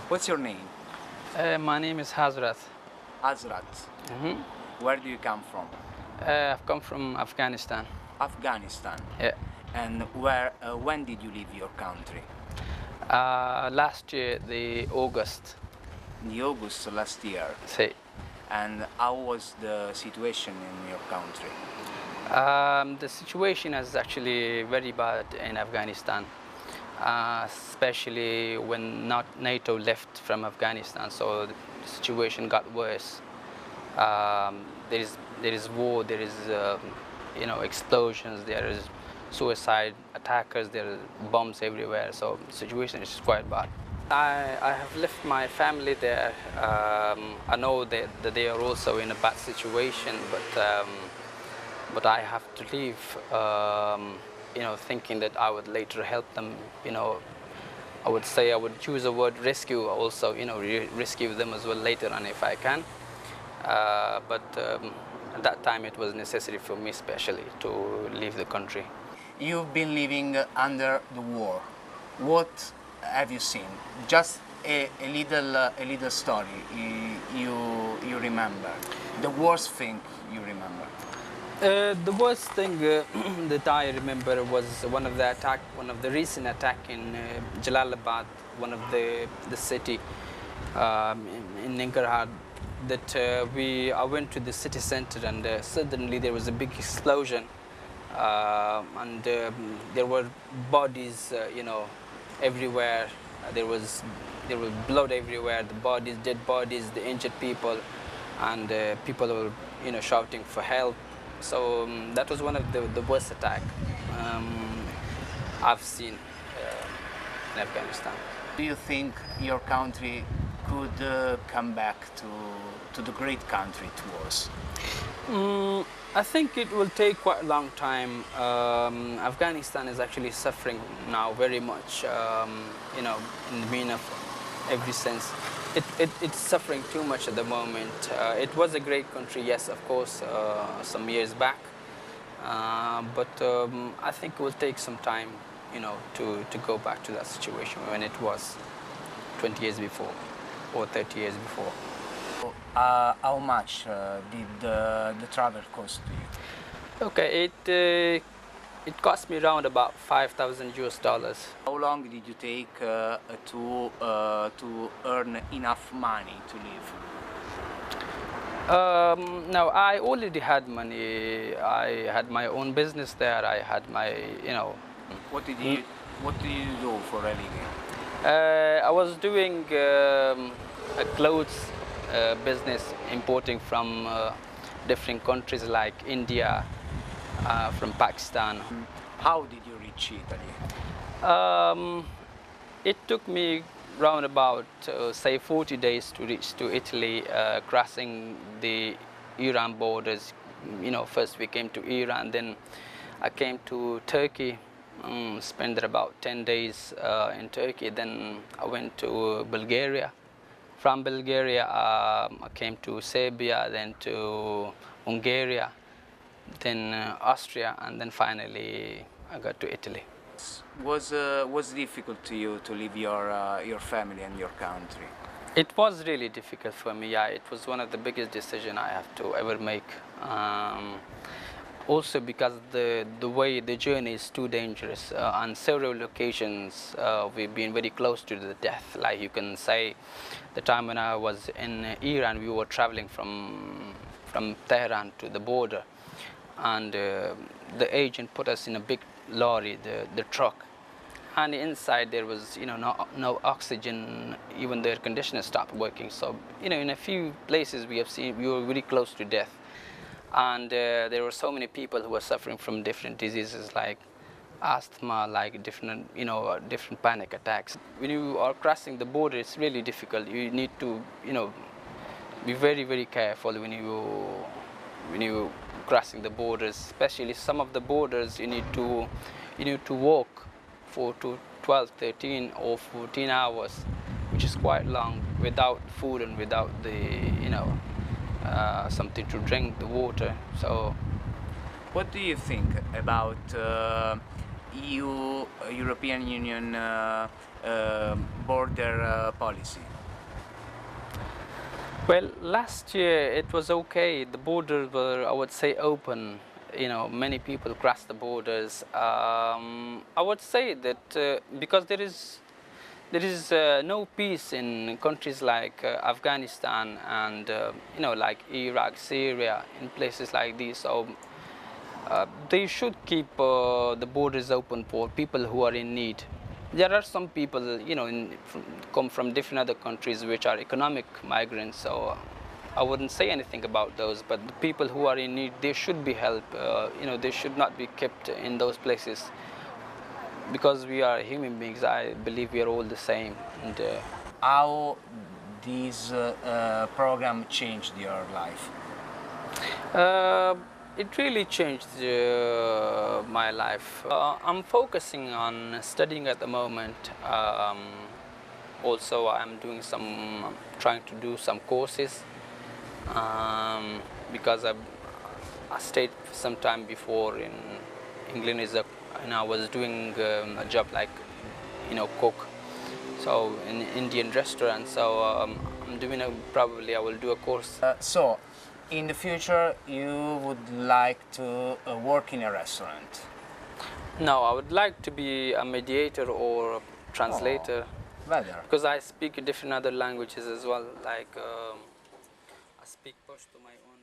What's your name? My name is Hazrat. Hazrat. hmm Where do you come from? I've come from Afghanistan. Afghanistan. Yeah. And when did you leave your country? Last year, the August. In the August last year. Say. And how was the situation in your country? The situation is actually very bad in Afghanistan, especially when not NATO left from Afghanistan. So the situation got worse. There is war. There is explosions. There is suicide attackers. There are bombs everywhere. So the situation is quite bad. I have left my family there. I know that they are also in a bad situation, but I have to leave, thinking that I would later help them. I would say I would choose the word rescue also, rescue them as well later on if I can. But at that time it was necessary for me especially to leave the country. You've been living under the war. What have you seen? Just a little story you remember. The worst thing you remember. The worst thing that I remember was one of the recent attack in Jalalabad, one of the city in Nangarhar. That I went to the city center and suddenly there was a big explosion, and there were bodies, everywhere. There was blood everywhere. The bodies, dead bodies, the injured people, and people were shouting for help. So that was one of the worst attack I've seen in Afghanistan. Do you think your country could come back to the great country it was? I think it will take quite a long time. Afghanistan is actually suffering now very much, in the meaning of every sense. It's suffering too much at the moment. It was a great country, yes, of course, some years back. But I think it will take some time, to go back to that situation when it was 20 years before or 30 years before. How much did the travel cost to you? Okay, it cost me around about $5,000. How long did you take to earn enough money to live? No, I already had money. I had my own business there. I had my, What did you do for a living? I was doing a clothes business, importing from different countries like India, from Pakistan. How did you reach Italy? It took me round about, say, 40 days to reach to Italy, crossing the Iran borders. First we came to Iran, then I came to Turkey, spent about 10 days in Turkey, then I went to Bulgaria. From Bulgaria, I came to Serbia, then to Hungary, then Austria, and then finally I got to Italy. Was difficult to you to leave your family and your country? It was really difficult for me. Yeah, it was one of the biggest decisions I have to ever make. Also because the way the journey is too dangerous. On several occasions, we've been very close to the death. Like you can say, the time when I was in Iran, we were traveling from Tehran to the border, and the agent put us in a big lorry, the truck, and inside there was no oxygen. Even the air conditioner stopped working. So in a few places we were very close to death. And there were so many people who were suffering from different diseases like asthma, like different panic attacks. When you are crossing the border, it's really difficult. You need to, be very, very careful when you crossing the borders. Especially some of the borders, you need to walk for 12, 13, or 14 hours, which is quite long, without food and without something to drink, the water. So, what do you think about European Union border policy? Well, last year it was okay. The borders were, I would say, open. You know, many people crossed the borders. I would say that because there is no peace in countries like Afghanistan and you know, like Iraq, Syria, in places like these. So they should keep the borders open for people who are in need. There are some people, you know, come from different other countries which are economic migrants. So I wouldn't say anything about those. But the people who are in need, they should be helped. You know, they should not be kept in those places because we are human beings. I believe we are all the same. And How this program changed your life? it really changed my life. I'm focusing on studying at the moment. Also, trying to do some courses because I stayed some time before in England. And I was doing a job like, you know, cook. So in Indian restaurant. So I'm doing probably I will do a course. So, in the future, you would like to work in a restaurant? No, I would like to be a mediator or a translator. Better. Because I speak different other languages as well. Like I speak Pashto, my own